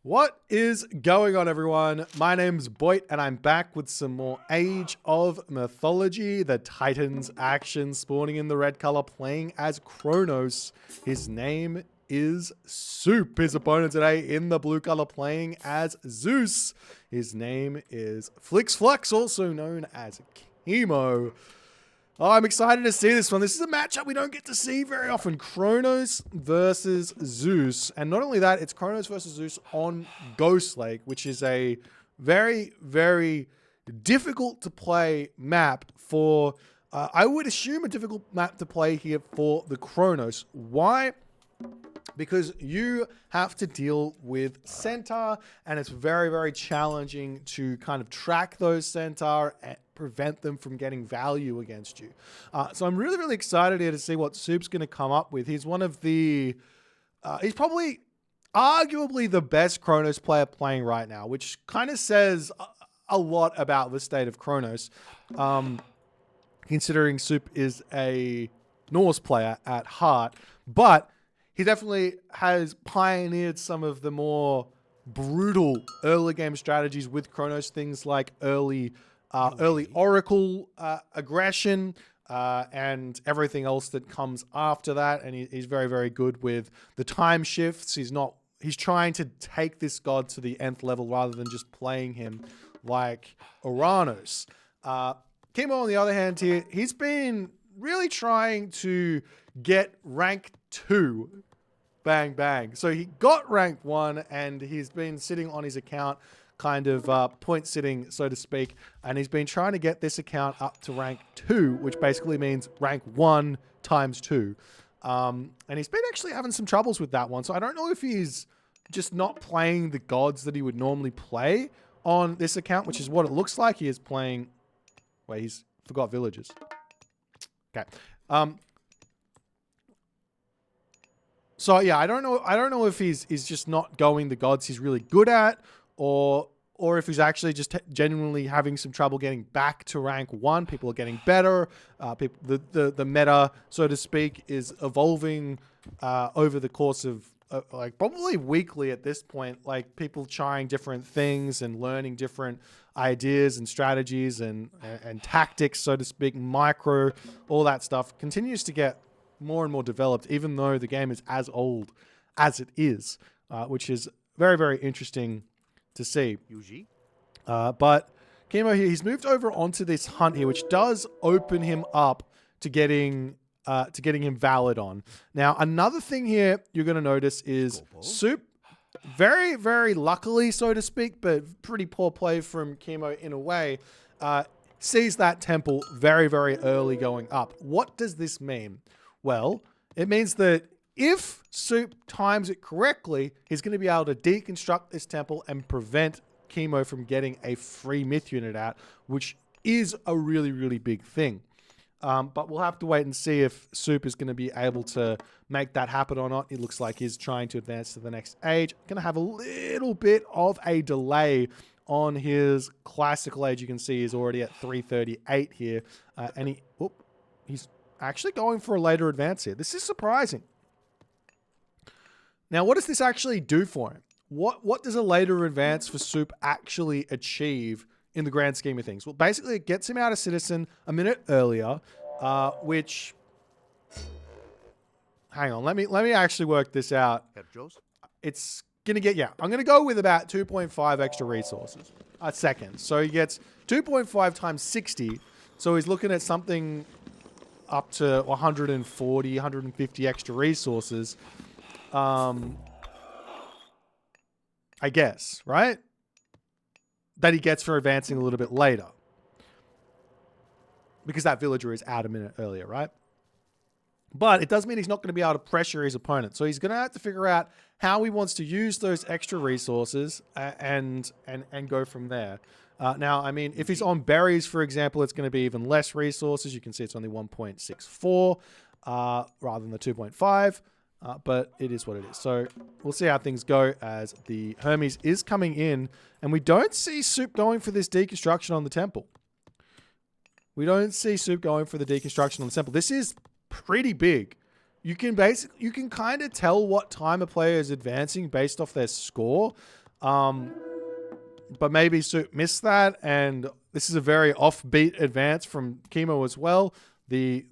What is going on, everyone? My name's Boit, and I'm back with some more Age of Mythology. The Titans action, spawning in the red color, playing as Kronos. His name is Suppe. His opponent today in the blue color, playing as Zeus. His name is Flix, also known as Kimo. Oh, I'm excited to see this one. This is a matchup we don't get to see very often. Kronos versus Zeus. And not only that, it's Kronos versus Zeus on Ghost Lake, which is a very, very difficult to play map for, I would assume a difficult map to play here for the Kronos. Why? Because you have to deal with Centaur, and it's very, very challenging to kind of track those Centaur and prevent them from getting value against you. So I'm really, really excited here to see what Suppe's going to come up with. He's one of the, he's probably arguably the best Kronos player playing right now, which kind of says a lot about the state of Kronos, considering Suppe is a Norse player at heart, but he definitely has pioneered some of the more brutal early game strategies with Kronos, things like early Oracle aggression and everything else that comes after that. And he's very, very good with the time shifts. He's trying to take this god to the nth level rather than just playing him like Uranus. Kimo, on the other hand here, he's been really trying to get rank 2. Bang, bang. So he got rank 1 and he's been sitting on his account, kind of point sitting, so to speak. And he's been trying to get this account up to rank 2, which basically means rank 1 times 2. And he's been actually having some troubles with that one. So I don't know if he's just not playing the gods that he would normally play on this account, which is what it looks like. He is playing... Wait, he's forgot villages. Okay. So yeah, I don't know if he's just not going the gods he's really good at, or if he's actually just genuinely having some trouble getting back to rank 1. People are getting better. The meta, so to speak, is evolving over the course of like probably weekly at this point. Like people trying different things and learning different ideas and strategies and tactics, so to speak, micro, all that stuff continues to get more and more developed, even though the game is as old as it is, which is very, very interesting to see. But Kimo here, he's moved over onto this hunt here, which does open him up to getting him valid on. Now, another thing here you're going to notice is Suppe, very, very luckily, so to speak, but pretty poor play from Kimo in a way, sees that temple very, very early going up. What does this mean? Well, it means that if Suppe times it correctly, he's going to be able to deconstruct this temple and prevent Kimo from getting a free myth unit out, which is a really, really big thing. But we'll have to wait and see if Suppe is going to be able to make that happen or not. It looks like he's trying to advance to the next age. Going to have a little bit of a delay on his classical age. You can see he's already at 338 here. And he's actually going for a later advance here. This is surprising. Now, what does this actually do for him? What does a later advance for Suppe actually achieve in the grand scheme of things? Well, basically, it gets him out of Citizen a minute earlier, which... Hang on, let me actually work this out. It's going to get... Yeah, I'm going to go with about 2.5 extra resources a second. So he gets 2.5 times 60. So he's looking at something up to 140, 150 extra resources. I guess, right? That he gets for advancing a little bit later. Because that villager is out a minute earlier, right? But it does mean he's not going to be able to pressure his opponent. So he's going to have to figure out how he wants to use those extra resources and go from there. Now, I mean, if he's on berries, for example, it's going to be even less resources. You can see it's only 1.64 rather than the 2.5. But it is what it is. So we'll see how things go as the Hermes is coming in. And we don't see Suppe going for this deconstruction on the temple. We don't see Suppe going for the deconstruction on the temple. This is pretty big. You can kind of tell what time a player is advancing based off their score. But maybe Suppe missed that, and this is a very offbeat advance from Kimo as well. The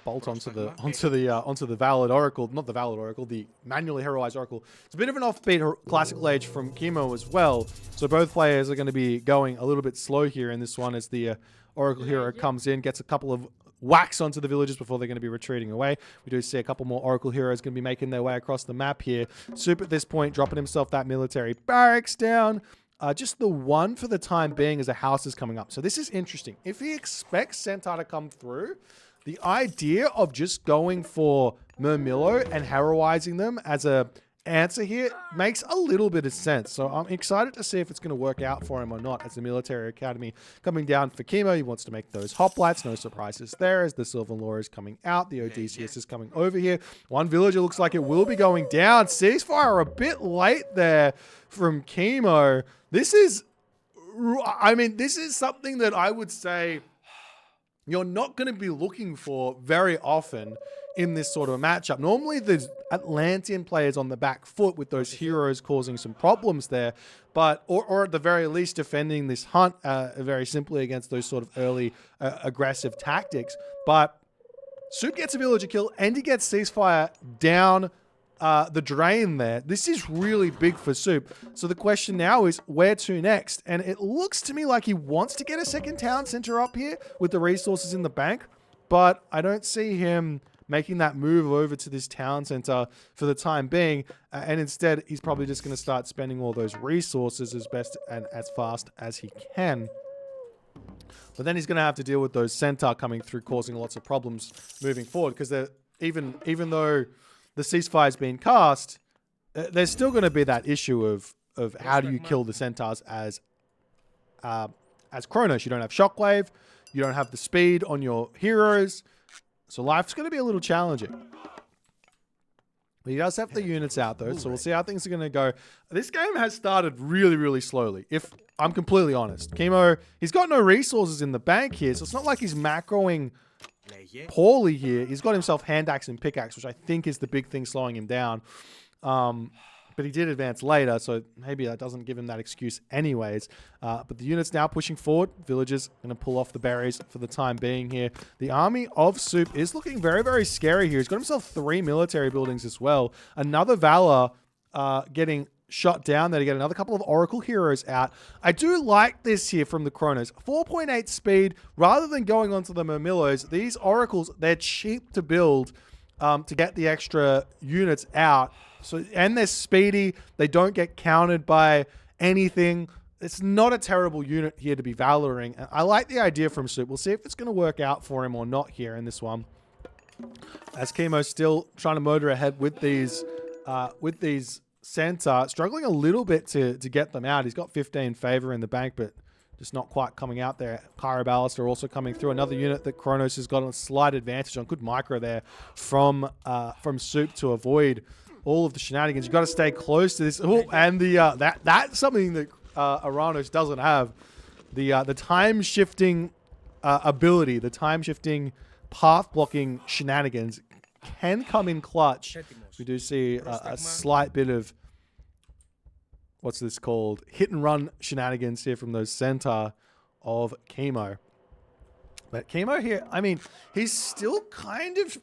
bolt onto the Valid Oracle, not the Valid Oracle, the manually heroized Oracle. It's a bit of an offbeat classical age from Kimo as well. So both players are going to be going a little bit slow here in this one as the Oracle hero comes in, gets a couple of whacks onto the villagers before they're going to be retreating away. We do see a couple more Oracle heroes going to be making their way across the map here. Suppe at this point dropping himself that military barracks down. Just the one for the time being as a house is coming up. So this is interesting. If he expects Centaur to come through, the idea of just going for Murmillo and heroizing them as a answer here makes a little bit of sense. So I'm excited to see if it's going to work out for him or not as the military academy coming down for Kimo. He wants to make those hoplites. No surprises there as the Sylvan Lore is coming out. The Odysseus is coming over here. One villager looks like it will be going down. Ceasefire a bit late there from Kimo. This is something that I would say you're not going to be looking for very often in this sort of a matchup. Normally there's Atlantean players on the back foot with those heroes causing some problems there, but or at the very least defending this hunt very simply against those sort of early aggressive tactics. But Suppe gets a villager kill and he gets ceasefire down the drain there. This is really big for Suppe. So the question now is where to next? And it looks to me like he wants to get a second town center up here with the resources in the bank, but I don't see him making that move over to this town center for the time being. And instead, he's probably just going to start spending all those resources as best and as fast as he can. But then he's going to have to deal with those Centaur coming through, causing lots of problems moving forward. Because even though the ceasefire has been cast, there's still going to be that issue of how do you kill the Centaurs as Kronos. You don't have Shockwave. You don't have the speed on your heroes. So life's going to be a little challenging. But he does have the units out though, so we'll see how things are going to go. This game has started really, really slowly, if I'm completely honest. Kimo, he's got no resources in the bank here, so it's not like he's macroing poorly here. He's got himself hand axe and pickaxe, which I think is the big thing slowing him down. But he did advance later, so maybe that doesn't give him that excuse anyways. But the unit's now pushing forward. Villagers going to pull off the berries for the time being here. The army of Suppe is looking very, very scary here. He's got himself 3 military buildings as well. Another Valor getting shot down there to get another couple of Oracle heroes out. I do like this here from the Kronos. 4.8 speed, rather than going onto the Murmillos, these Oracles, they're cheap to build to get the extra units out. So, and they're speedy. They don't get countered by anything. It's not a terrible unit here to be valoring. I like the idea from Suppe. We'll see if it's going to work out for him or not here in this one. As Kimo's still trying to motor ahead with these Centaur, struggling a little bit to get them out. He's got 15 favor in the bank, but just not quite coming out there. Kyroballists are also coming through. Another unit that Kronos has got a slight advantage on. Good micro there from Suppe to avoid all of the shenanigans. You've got to stay close to this. Oh, and that's something that Aranos doesn't have. The time shifting ability, the time shifting path blocking shenanigans can come in clutch. We do see a slight bit of what's this called? Hit and run shenanigans here from those Centaur of Kimo. But Kimo here, I mean, he's still kind of,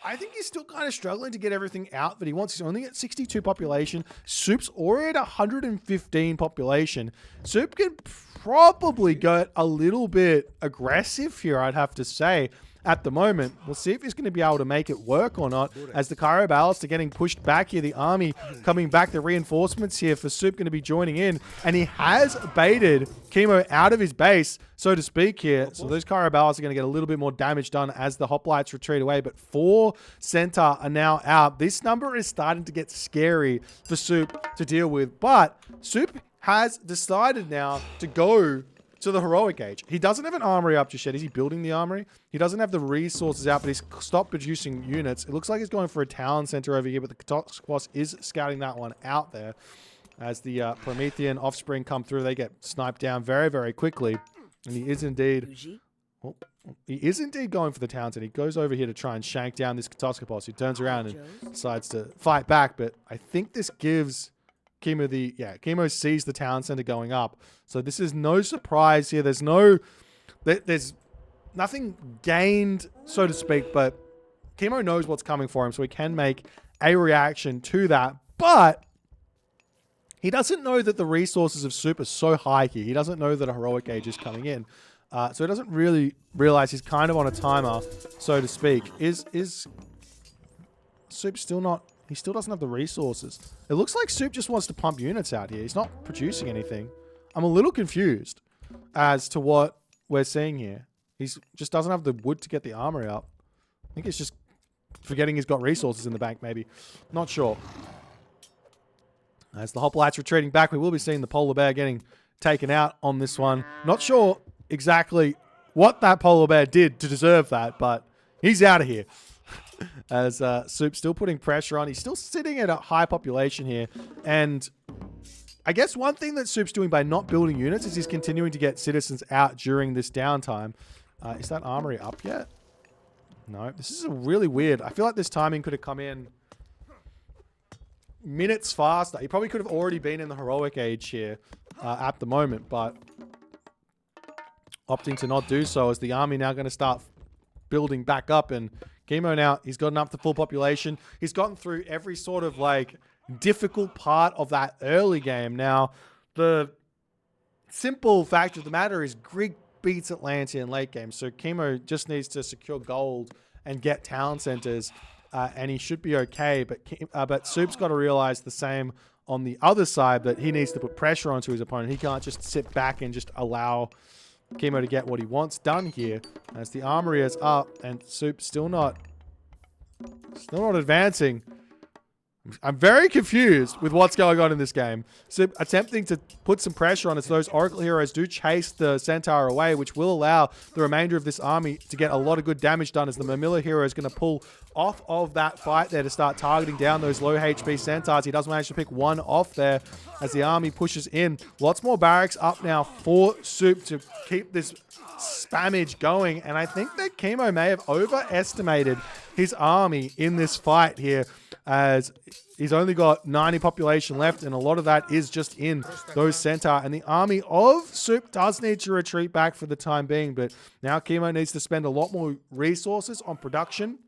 I think he's still kind of struggling to get everything out that he wants. He's only at 62 population. Suppe's already at 115 population. Suppe could probably get a little bit aggressive here, I'd have to say. At the moment, we'll see if he's going to be able to make it work or not. As the Kyroballists are getting pushed back here, the army coming back, the reinforcements here for Suppe going to be joining in, and he has baited Kimo out of his base, so to speak here. So those Kyroballists are going to get a little bit more damage done as the hoplites retreat away, but 4 Centaur are now out. This number is starting to get scary for Suppe to deal with, but Suppe has decided now to go to the heroic age. He doesn't have an armory up just yet. Is he building the armory? He doesn't have the resources out, but he's stopped producing units. It looks like he's going for a town center over here, but the Katoskos is scouting that one out there. As the Promethean offspring come through, they get sniped down very, very quickly. And he is indeed He is indeed going for the Townsend. He goes over here to try and shank down this Katoskopos. He turns around and decides to fight back. But I think this gives Kimo the... Yeah, Kimo sees the Town Center going up. So this is no surprise here. There's nothing gained, so to speak. But Kimo knows what's coming for him. So he can make a reaction to that. But he doesn't know that the resources of Suppe are so high here. He doesn't know that a heroic age is coming in. So he doesn't really realize he's kind of on a timer, so to speak. Is Suppe still not... He still doesn't have the resources. It looks like Suppe just wants to pump units out here. He's not producing anything. I'm a little confused as to what we're seeing here. He just doesn't have the wood to get the armor out. I think it's just forgetting he's got resources in the bank, maybe. Not sure. As the hoplites retreating back, we will be seeing the polar bear getting taken out on this one. Not sure exactly what that polar bear did to deserve that, but he's out of here. As Suppe's still putting pressure on. He's still sitting at a high population here. And I guess one thing that Suppe's doing by not building units is he's continuing to get citizens out during this downtime. Is that armory up yet? No. This is really weird. I feel like this timing could have come in minutes faster. He probably could have already been in the heroic age here at the moment, but opting to not do so, as the army now going to start building back up. And Kimo now, he's gotten up to full population. He's gotten through every sort of like difficult part of that early game. Now, the simple fact of the matter is Greek beats Atlanta in late game. So Kimo just needs to secure gold and get town centers, and he should be okay. But Suppe's got to realize the same on the other side, that he needs to put pressure onto his opponent. He can't just sit back and just allow Kimo to get what he wants done here, as the armory is up and Suppe's still not advancing. I'm very confused with what's going on in this game. Suppe attempting to put some pressure on as those Oracle heroes do chase the Centaur away, which will allow the remainder of this army to get a lot of good damage done, as the Mamilla hero is going to pull off of that fight there to start targeting down those low HP Centaurs. He does manage to pick one off there as the army pushes in. Lots more barracks up now for Suppe to keep this spammage going, and I think that Kimo may have overestimated his army in this fight here, as he's only got 90 population left, and a lot of that is just in those Centaur. And the army of Suppe does need to retreat back for the time being, but now Kimo needs to spend a lot more resources on production.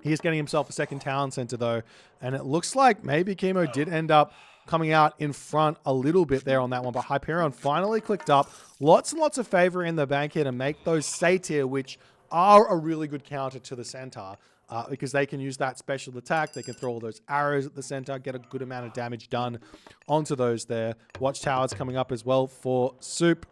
He is getting himself a second town center though, and it looks like maybe Kimo did end up coming out in front a little bit there on that one, but Hyperion finally clicked up. Lots and lots of favor in the bank here to make those Satyr, which are a really good counter to the Centaur, because they can use that special attack. They can throw all those arrows at the Centaur, get a good amount of damage done onto those there. Watchtowers coming up as well for Suppe.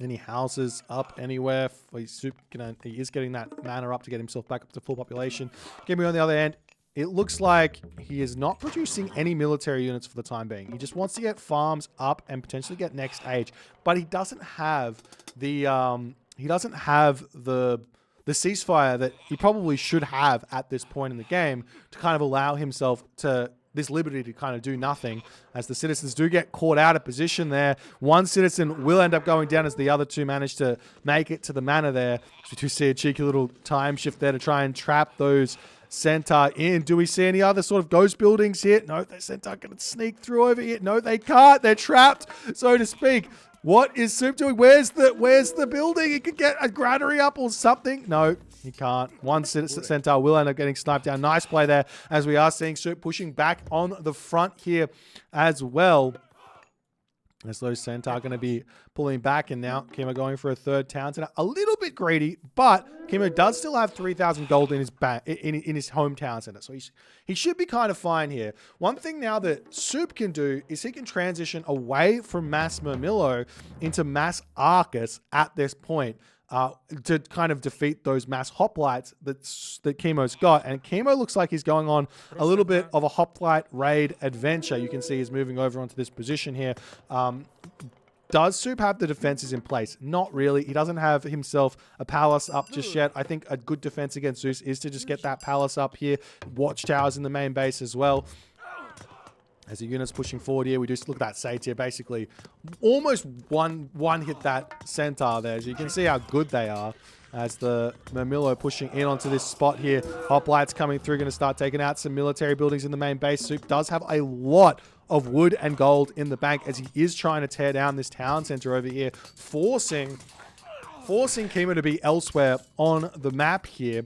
Any houses up anywhere? Suppe, he is getting that mana up to get himself back up to full population. Kimo on the other end, it looks like he is not producing any military units for the time being. He just wants to get farms up and potentially get next age, but he doesn't have the the ceasefire that he probably should have at this point in the game to kind of allow himself to this liberty to kind of do nothing, as the citizens do get caught out of position there. One citizen will end up going down as the other two manage to make it to the manor there. So we do see a cheeky little time shift there to try and trap those Centaur in. Do we see any other sort of ghost buildings here? No, the Centaur can sneak through over here. No, they can't. They're trapped, so to speak. What is Suppe doing? Where's the building? He could get a granary up or something. No, he can't. One Centaur will end up getting sniped down. Nice play there, as we are seeing Suppe pushing back on the front here as well. As those Centaur going to be pulling back, and now Kimo going for a third town center. A little bit greedy, but Kimo does still have 3,000 gold in his in his hometown center, so he should be kind of fine here. One thing now that Suppe can do is he can transition away from Mass Murmillo into Mass Arcus at this point, to kind of defeat those mass hoplites that Kimo's got. And Kimo looks like he's going on a little bit of a hoplite raid adventure. You can see he's moving over onto this position here. Does Suppe have the defenses in place? Not really. He doesn't have himself a palace up just yet. I think a good defense against Zeus is to just get that palace up here. Watchtowers in the main base as well. As the unit's pushing forward here, we just look at that Satyr basically almost one hit that Centaur there. As you can see how good they are. As the Murmillo pushing in onto this spot here. Hoplites coming through, going to start taking out some military buildings in the main base. Soup does have a lot of wood and gold in the bank as he is trying to tear down this town center over here, forcing Kimo to be elsewhere on the map here.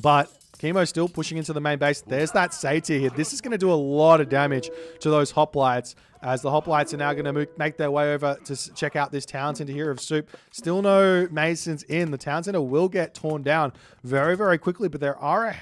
But Kimo still pushing into the main base. There's that Satyr here. This is going to do a lot of damage to those hoplites, as the hoplites are now going to make their way over to check out this town center here of Soup. Still no masons in. The town center will get torn down very, very quickly, but there are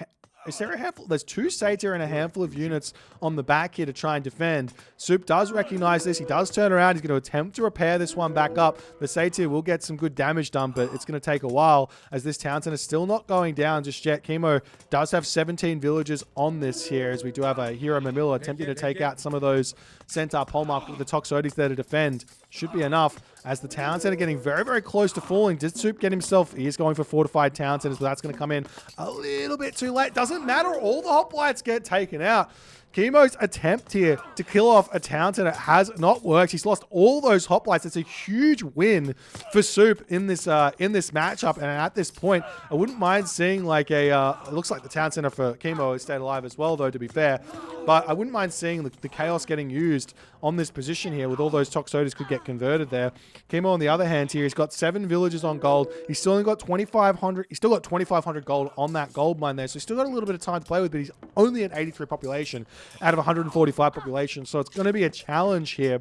is there a handful? There's two Satyr and a handful of units on the back here to try and defend. Soup does recognize this. He does turn around. He's going to attempt to repair this one back up. The Satyr will get some good damage done, but it's going to take a while as this town center is still not going down just yet. Kimo does have 17 villagers on this here, as we do have a Hero Mamilla attempting to take out some of those Centaur Polmark with the Toxotes there to defend. Should be enough. As the town center getting very, very close to falling. Did Soup get himself? He is going for fortified town centers, but that's going to come in a little bit too late. Doesn't matter. All the hoplites get taken out. Kimo's attempt here to kill off a town center has not worked. He's lost all those hoplites. It's a huge win for Soup in this matchup. And at this point, I wouldn't mind seeing like a. It looks like the town center for Kimo has stayed alive as well, though, to be fair. But I wouldn't mind seeing the chaos getting used on this position here, with all those Toxotes could get converted there. Kimo, on the other hand, here he's got 7 villages on gold. He's still only got 2,500. He's still got 2,500 gold on that gold mine there. So he's still got a little bit of time to play with, but he's only an 83 population out of 145 population. So it's going to be a challenge here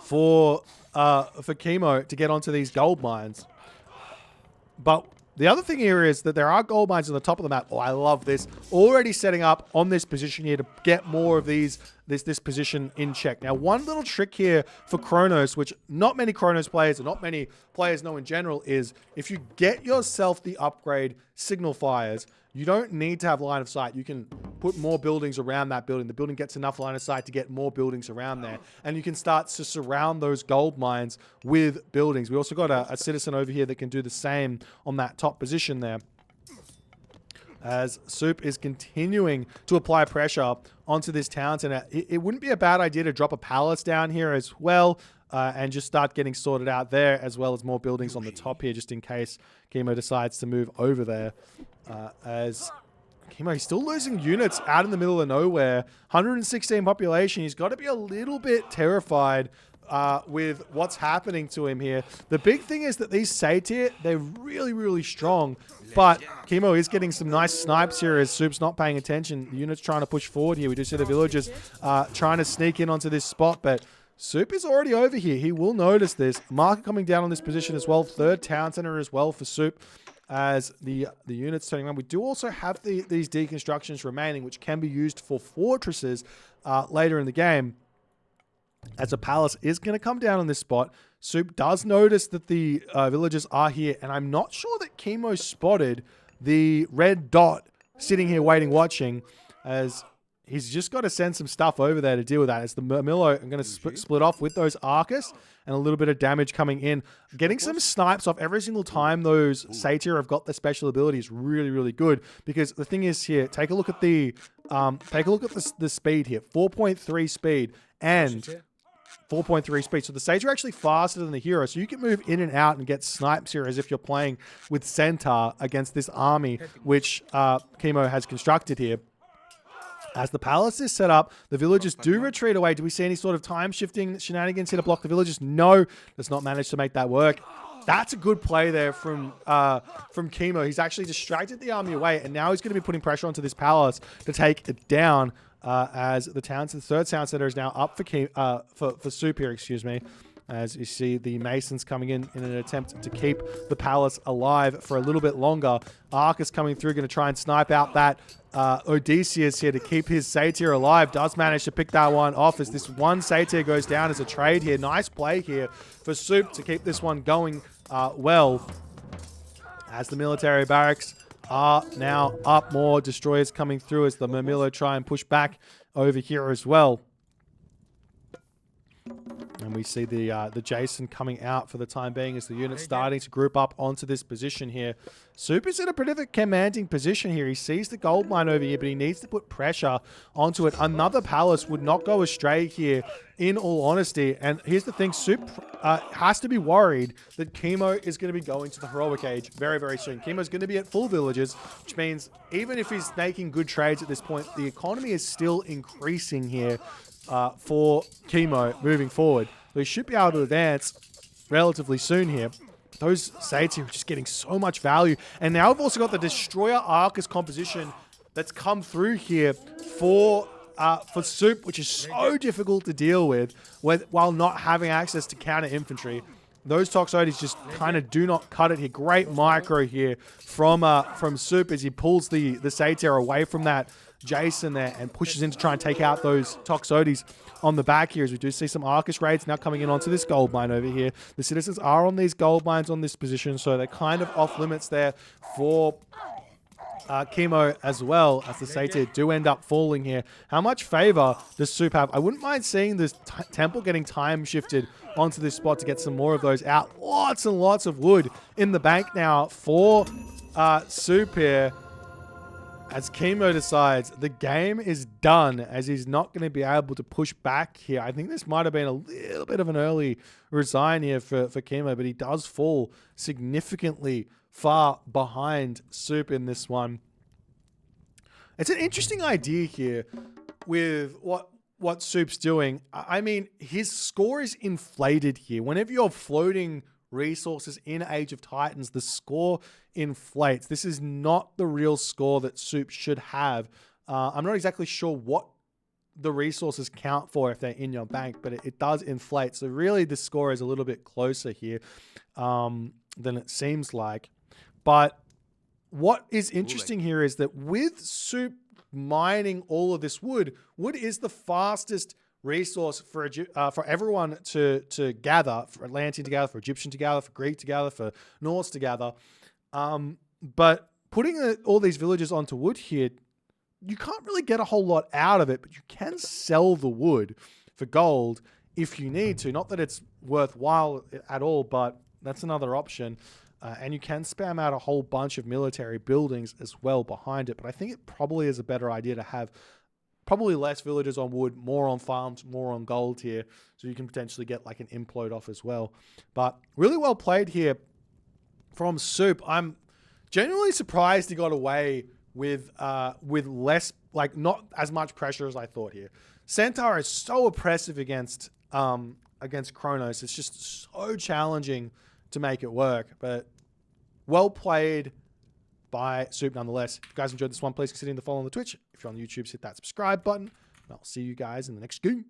for Kimo to get onto these gold mines. But the other thing here is that there are gold mines on the top of the map. Oh, I love this. Already setting up on this position here to get more of this position in check. Now, one little trick here for Kronos, which not many Kronos players and not many players know in general, is if you get yourself the upgrade signal fires, you don't need to have line of sight. You can put more buildings around that building. The building gets enough line of sight to get more buildings around there. And you can start to surround those gold mines with buildings. We also got a citizen over here that can do the same on that top position there. As Soup is continuing to apply pressure onto this town center, it wouldn't be a bad idea to drop a palace down here as well. And just start getting sorted out there, as well as more buildings on the top here, just in case Kimo decides to move over there. As Kimo, he's still losing units out in the middle of nowhere. 116 population. He's got to be a little bit terrified with what's happening to him here. The big thing is that these Satyr, they're really, really strong. But Kimo is getting some nice snipes here as Soup's not paying attention. The unit's trying to push forward here. We do see the villagers trying to sneak in onto this spot, but Soup is already over here. He will notice this. Marker coming down on this position as well. Third town center as well for Soup as the units turning around. We do also have these deconstructions remaining, which can be used for fortresses later in the game. As a palace is going to come down on this spot. Soup does notice that the villagers are here, and I'm not sure that Kimo spotted the red dot sitting here waiting, watching, as he's just got to send some stuff over there to deal with that. As the Murmillo are going to split off with those Arcus, and a little bit of damage coming in. Getting some snipes off every single time those Satyr have got their special ability is really, really good. Because the thing is here, take a look at the speed here. 4.3 speed and 4.3 speed. So the Satyr are actually faster than the hero. So you can move in and out and get snipes here as if you're playing with Centaur against this army, which Kimo has constructed here. As the palace is set up, the villagers do retreat away. Do we see any sort of time-shifting shenanigans here to block the villagers? No, does not manage to make that work. That's a good play there from Kimo. He's actually distracted the army away, and now he's going to be putting pressure onto this palace to take it down. As the third town center is now up for Soup here, excuse me. As you see the Masons coming in an attempt to keep the palace alive for a little bit longer. Arcus coming through, going to try and snipe out that Odysseus here to keep his Satyr alive. Does manage to pick that one off as this one Satyr goes down as a trade here. Nice play here for Soup to keep this one going well. As the military barracks are now up, more destroyers coming through as the Murmillo try and push back over here as well. And we see the Jason coming out for the time being as the unit's starting to group up onto this position here. Suppe is in a pretty commanding position here. He sees the gold mine over here, but he needs to put pressure onto it. Another palace would not go astray here, in all honesty. And here's the thing, Suppe has to be worried that Kimo is going to be going to the heroic age very, very soon. Kimo's going to be at full villages, which means even if he's making good trades at this point, the economy is still increasing here for Kimo moving forward. So he should be able to advance relatively soon here. Those Centaurs are just getting so much value. And now we've also got the Destroyer Arcus composition that's come through here for Suppe, which is so difficult to deal with while not having access to counter infantry. Those Toxotes just kind of do not cut it here. Great micro here from Suppe as he pulls the Centaur away from that Jason there and pushes in to try and take out those Toxotes on the back here, as we do see some Arcus raids now coming in onto this gold mine over here. The citizens are on these gold mines on this position, so they're kind of off limits there for Kimo as well, as the Centaur do end up falling here. How much favor does Suppe have? I wouldn't mind seeing this temple getting time shifted onto this spot to get some more of those out. Lots and lots of wood in the bank now for Suppe here, as Kimo decides the game is done, as he's not going to be able to push back here. I think this might have been a little bit of an early resign here for Kimo, but he does fall significantly far behind Suppe in this one. It's an interesting idea here with what Suppe's doing. I mean, his score is inflated here. Whenever you're floating resources in Age of Titans, the score inflates. This is not the real score that Suppe should have. I'm not exactly sure what the resources count for if they're in your bank, but it does inflate. So really the score is a little bit closer here than it seems like. But what is interesting here is that with Suppe mining all of this wood, wood is the fastest resource for everyone to gather, for Atlantean to gather, for Egyptian to gather, for Greek to gather, for Norse to gather. But putting all these villages onto wood here, you can't really get a whole lot out of it, but you can sell the wood for gold if you need to. Not that it's worthwhile at all, but that's another option. And you can spam out a whole bunch of military buildings as well behind it. But I think it probably is a better idea to have probably less villages on wood, more on farms, more on gold here. So you can potentially get like an implode off as well. But really well played here from Suppe. I'm genuinely surprised he got away with less, like not as much pressure as I thought here. Centaur is so oppressive against Kronos. It's just so challenging to make it work. But well played by Suppe nonetheless. If you guys enjoyed this one, please consider the follow on the Twitch. If you're on YouTube, hit that subscribe button. And I'll see you guys in the next game.